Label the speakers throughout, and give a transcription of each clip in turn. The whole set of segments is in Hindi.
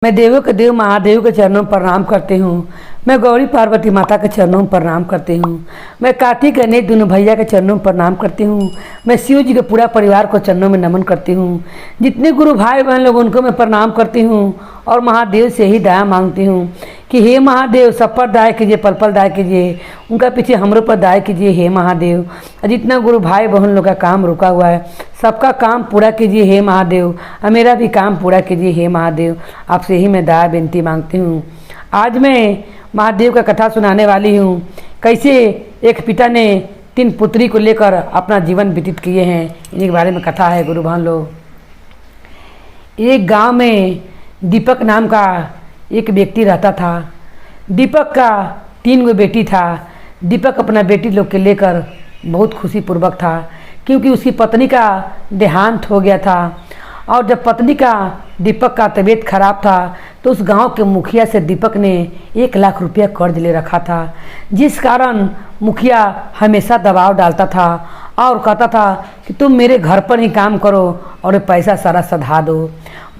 Speaker 1: मैं देवों के देव महादेव के चरणों में प्रणाम करती हूँ। मैं गौरी पार्वती माता के चरणों में प्रणाम करती हूँ। मैं कार्तिक गणेश दोनों भैया के चरणों में प्रणाम करती हूँ। मैं शिव जी के पूरा परिवार को चरणों में नमन करती हूँ। जितने गुरु भाई बहन लोग उनको मैं प्रणाम करती हूँ और महादेव से ही दया मांगती हूँ कि हे महादेव सब पर दया कीजिए, पल पल दया कीजिए, उनका पीछे हमरों पर दया कीजिए हे महादेव। जितना गुरु भाई बहन लोग का काम रुका हुआ है सबका काम पूरा कीजिए हे महादेव, और मेरा भी काम पूरा कीजिए हे महादेव। आपसे ही मैं दया विनती मांगती हूँ। आज मैं महादेव का कथा सुनाने वाली हूँ। कैसे एक पिता ने 3 पुत्री को लेकर अपना जीवन व्यतीत किए हैं, इनके बारे में कथा है गुरु भान लोग। एक गांव में दीपक नाम का एक व्यक्ति रहता था। दीपक का 3 गो बेटी था। दीपक अपना बेटी लोग के लेकर बहुत खुशीपूर्वक था क्योंकि उसकी पत्नी का देहांत हो गया था। और जब पत्नी का दीपक का तबीयत खराब था तो उस गांव के मुखिया से दीपक ने 1 लाख रुपया कर्ज ले रखा था, जिस कारण मुखिया हमेशा दबाव डालता था और कहता था कि तुम मेरे घर पर ही काम करो और ये पैसा सारा सधा दो।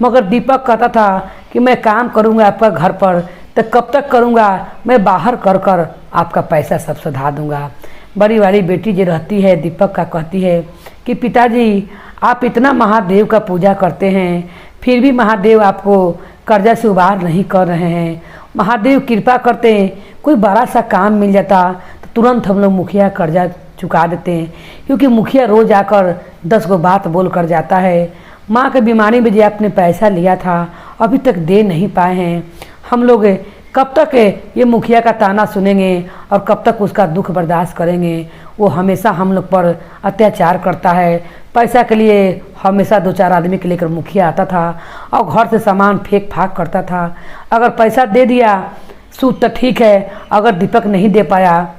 Speaker 1: मगर दीपक कहता था कि मैं काम करूंगा आपका घर पर तो कब तक करूंगा, मैं बाहर कर कर आपका पैसा सब सधा दूंगा। बड़ी वाली बेटी जो रहती है दीपक का कहती है कि पिताजी आप इतना महादेव का पूजा करते हैं फिर भी महादेव आपको कर्जा से उबार नहीं कर रहे हैं। महादेव कृपा करते कोई बड़ा सा काम मिल जाता तो तुरंत हम लोग मुखिया कर्जा चुका देते हैं, क्योंकि मुखिया रोज आकर 10 गो बात बोल कर जाता है। माँ के बीमारी में जो आपने पैसा लिया था अभी तक दे नहीं पाए हैं। हम लोग कब तक ये मुखिया का ताना सुनेंगे और कब तक उसका दुख बर्दाश्त करेंगे। वो हमेशा हम लोग पर अत्याचार करता है। पैसा के लिए हमेशा 2-4 आदमी के लेकर मुखिया आता था और घर से सामान फेंक फाक करता था। अगर पैसा दे दिया सूद तो ठीक है, अगर दीपक नहीं दे पाया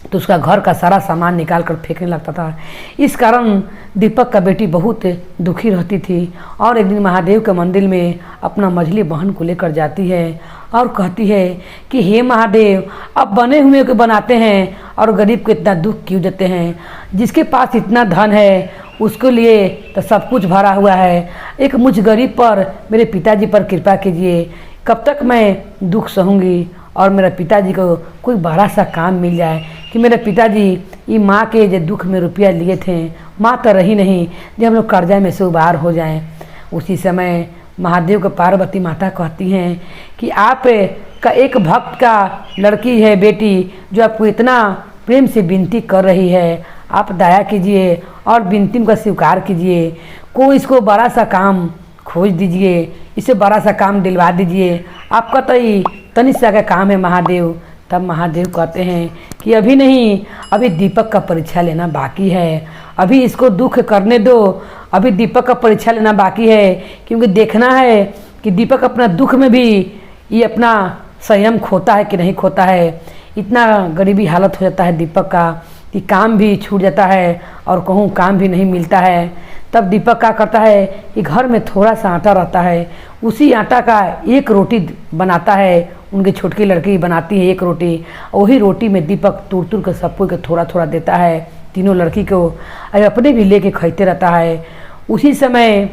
Speaker 1: तो उसका घर का सारा सामान निकाल कर फेंकने लगता था। इस कारण दीपक का बेटी बहुत दुखी रहती थी और एक दिन महादेव के मंदिर में अपना मझली बहन को लेकर जाती है और कहती है कि हे महादेव अब बने हुए को बनाते हैं और गरीब को इतना दुख क्यों देते हैं। जिसके पास इतना धन है उसके लिए तो सब कुछ भरा हुआ है, एक मुझ गरीब पर मेरे पिताजी पर कृपा कीजिए। कब तक मैं दुख सहूँगी और मेरे पिताजी को कोई बड़ा सा काम मिल जाए कि मेरे पिताजी ये माँ के जो दुख में रुपया लिए थे माँ तो रही नहीं, जब हम लोग कर्जा में से उबार हो जाएं। उसी समय महादेव को पार्वती माता कहती हैं कि आप का एक भक्त का लड़की है बेटी जो आपको इतना प्रेम से विनती कर रही है, आप दया कीजिए और विनती का स्वीकार कीजिए। कोई इसको बड़ा सा काम खोज दीजिए, इसे बड़ा सा काम दिलवा दीजिए। आपका तो ये तनिक सा का काम है महादेव। तब महादेव कहते हैं कि अभी नहीं, अभी दीपक का परीक्षा लेना बाकी है, अभी इसको दुख करने दो, अभी दीपक का परीक्षा लेना बाकी है। क्योंकि देखना है कि दीपक अपना दुख में भी ये अपना संयम खोता है कि नहीं खोता है। इतना गरीबी हालत हो जाता है दीपक का कि काम भी छूट जाता है और कहूँ काम भी नहीं मिलता है। तब दीपक क्या करता है कि घर में थोड़ा सा आटा रहता है, उसी आटा का 1 रोटी बनाता है। उनकी छोटकी लड़की बनाती है 1 रोटी, वही रोटी में दीपक तुर तुर कर सबको के थोड़ा थोड़ा देता है, तीनों लड़की को, और अपने भी लेके खाते रहता है। उसी समय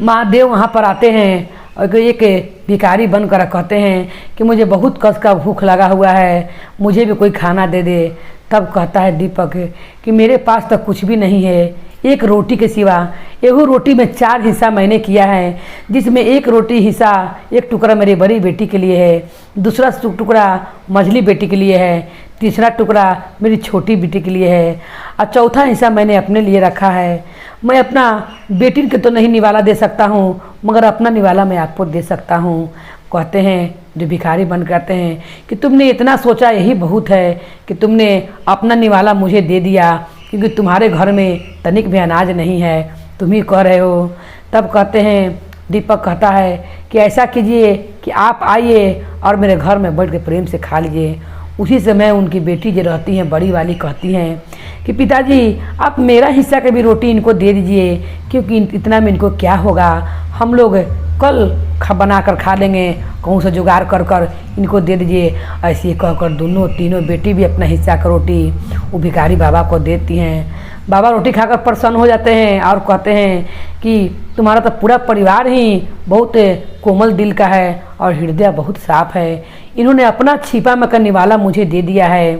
Speaker 1: महादेव वहाँ पर आते हैं और एक भिखारी बनकर कहते हैं कि मुझे बहुत कस का भूख लगा हुआ है, मुझे भी कोई खाना दे दे। तब कहता है दीपक कि मेरे पास तो कुछ भी नहीं है, 1 रोटी के सिवा। एगो रोटी में 4 हिस्सा मैंने किया है, जिसमें 1 रोटी हिस्सा 1 टुकड़ा मेरी बड़ी बेटी के लिए है, दूसरा टुकड़ा मझली बेटी के लिए है, तीसरा टुकड़ा मेरी छोटी बेटी के लिए है और चौथा हिस्सा मैंने अपने लिए रखा है। मैं अपना बेटी के तो नहीं निवाला दे सकता हूँ, मगर अपना निवाला मैं आपको दे सकता हूँ। कहते हैं जो भिखारी बन करते हैं कि तुमने इतना सोचा यही बहुत है कि तुमने अपना निवाला मुझे दे दिया, क्योंकि तुम्हारे घर में तनिक भी अनाज नहीं है, तुम ही कह रहे हो। तब कहते हैं दीपक कहता है कि ऐसा कीजिए कि आप आइए और मेरे घर में बैठ के प्रेम से खा लीजिए। उसी समय उनकी बेटी जो रहती हैं बड़ी वाली कहती हैं कि पिताजी आप मेरा हिस्सा का भी रोटी इनको दे दीजिए, क्योंकि इतना में इनको क्या होगा, हम लोग कल बना कर खा लेंगे, कहूँ से जुगाड़ कर कर इनको दे दीजिए। ऐसे ही कहकर दोनों तीनों बेटी भी अपना हिस्सा का रोटी वो भिखारी बाबा को देती हैं। बाबा रोटी खाकर प्रसन्न हो जाते हैं और कहते हैं कि तुम्हारा तो पूरा परिवार ही बहुत कोमल दिल का है और हृदय बहुत साफ है, इन्होंने अपना छिपा मकर निवाला मुझे दे दिया है।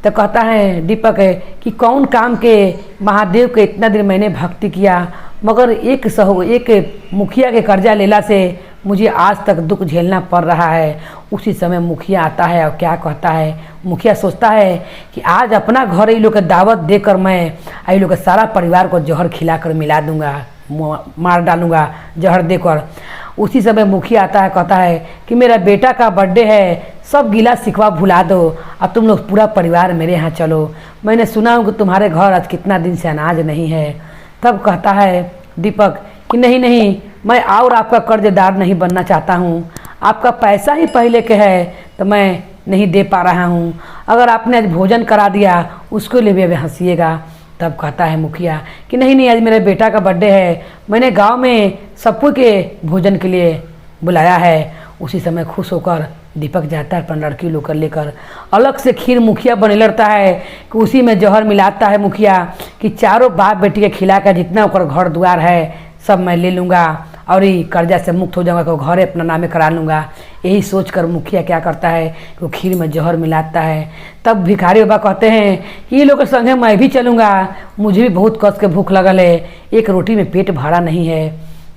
Speaker 1: तो कहता है दीपक कि कौन काम के महादेव के इतना दिन मैंने भक्ति किया, मगर एक मुखिया के कर्जा लेला से मुझे आज तक दुख झेलना पड़ रहा है। उसी समय मुखिया आता है और क्या कहता है, मुखिया सोचता है कि आज अपना घर ये लोग के दावत देकर मैं ये लोग के सारा परिवार को जहर खिलाकर मिला दूंगा, मार डालूंगा जहर देकर। उसी समय मुखिया आता है, कहता है कि मेरा बेटा का बर्थडे है, सब गिला शिकवा भुला दो, अब तुम लोग पूरा परिवार मेरे यहाँ चलो। मैंने सुना हूँ कि तुम्हारे घर आज कितना दिन से अनाज नहीं है। तब कहता है दीपक कि नहीं नहीं, मैं और आपका कर्जदार नहीं बनना चाहता हूँ, आपका पैसा ही पहले के है तो मैं नहीं दे पा रहा हूँ, अगर आपने आज भोजन करा दिया उसके लिए भी हंसीएगा। तब कहता है मुखिया कि नहीं नहीं, आज मेरे बेटा का बर्थडे है, मैंने गांव में सबको के भोजन के लिए बुलाया है। उसी समय खुश होकर दीपक जाता है अपना लड़की लोग लेकर, अलग से खीर मुखिया बने लड़ता है कि उसी में जहर मिलाता है मुखिया कि चारों बाप बेटी के खिला कर जितना ओकर घर द्वार है सब मैं ले लूँगा और ये कर्जा से मुक्त हो जाऊँगा, तो घरे अपना नामे करा लूँगा। यही सोचकर मुखिया क्या करता है कि वो खीर में जहर मिलाता है। तब भिखारी बाबा कहते हैं कि ये लोग के संगे मैं भी चलूँगा, मुझे भी बहुत कस के भूख लगल है, एक रोटी में पेट भरा नहीं है।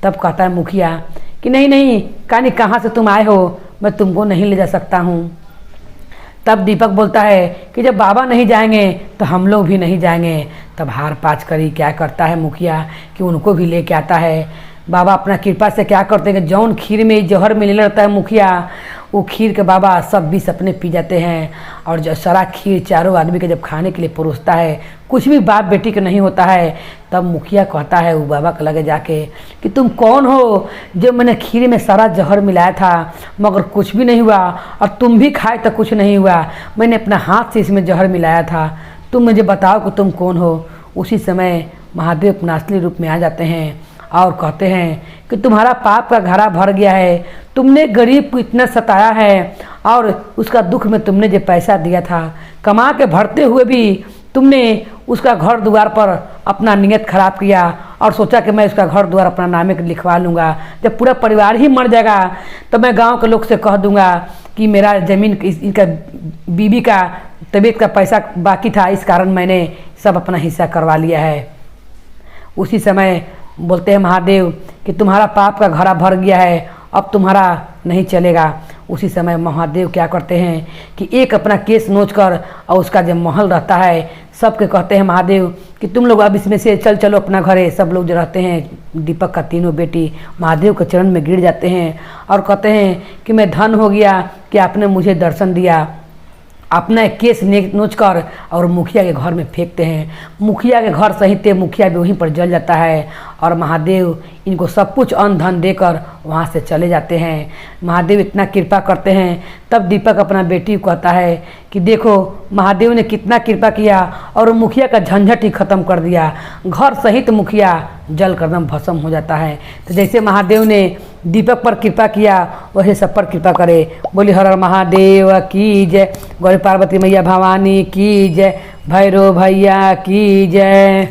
Speaker 1: तब कहता है मुखिया कि नहीं नहीं, कहानी कहाँ से तुम आए हो, मैं तुमको नहीं ले जा सकता हूँ। तब दीपक बोलता है कि जब बाबा नहीं जाएंगे तो हम लोग भी नहीं जाएंगे। तब हार पाच करी क्या करता है मुखिया कि उनको भी लेके आता है। बाबा अपना कृपा से क्या करते हैं कि जौन खीर में जहर मिलने लगता है मुखिया, वो खीर के बाबा सब भी सपने पी जाते हैं। और जो सारा खीर चारों आदमी के जब खाने के लिए परोसता है, कुछ भी बाप बेटी के नहीं होता है, तब मुखिया कहता है वो बाबा के लगे जाके कि तुम कौन हो जो मैंने खीर में सारा जहर मिलाया था मगर कुछ भी नहीं हुआ, और तुम भी खाए तो कुछ नहीं हुआ, मैंने अपना हाथ से इसमें जहर मिलाया था, तुम मुझे बताओ कि तुम कौन हो। उसी समय महादेव अपना असली रूप में आ जाते हैं और कहते हैं कि तुम्हारा पाप का घड़ा भर गया है, तुमने गरीब को इतना सताया है और उसका दुख में तुमने जो पैसा दिया था कमा के भरते हुए भी तुमने उसका घर द्वार पर अपना नियत खराब किया और सोचा कि मैं उसका घर द्वार अपना नामे लिखवा लूँगा, जब पूरा परिवार ही मर जाएगा तो मैं गांव के लोग से कह दूंगा कि मेरा ज़मीन इनका बीवी का तबीयत का पैसा बाकी था, इस कारण मैंने सब अपना हिस्सा करवा लिया है। उसी समय बोलते हैं महादेव कि तुम्हारा पाप का घड़ा भर गया है, अब तुम्हारा नहीं चलेगा। उसी समय महादेव क्या करते हैं कि एक अपना केस नोच कर और उसका जब महल रहता है सबके कहते हैं महादेव कि तुम लोग अब इसमें से चलो अपना घरे। सब लोग जो रहते हैं दीपक का तीनों बेटी महादेव के चरण में गिर जाते हैं और कहते हैं कि मैं धन हो गया कि आपने मुझे दर्शन दिया। अपना केस नोच कर और मुखिया के घर में फेंकते हैं। मुखिया के घर सहित मुखिया भी वहीं पर जल जाता है और महादेव इनको सब कुछ अन्न धन देकर वहाँ से चले जाते हैं। महादेव इतना कृपा करते हैं। तब दीपक अपना बेटी को कहता है कि देखो महादेव ने कितना कृपा किया और मुखिया का झंझट ही खत्म कर दिया, घर सहित मुखिया जल कर दम भस्म हो जाता है। तो जैसे महादेव ने दीपक पर कृपा किया वैसे सब पर कृपा करे। बोली हर हर महादेव की जय, गौरी पार्वती मैया भवानी की जय, भैरव भैया की जय।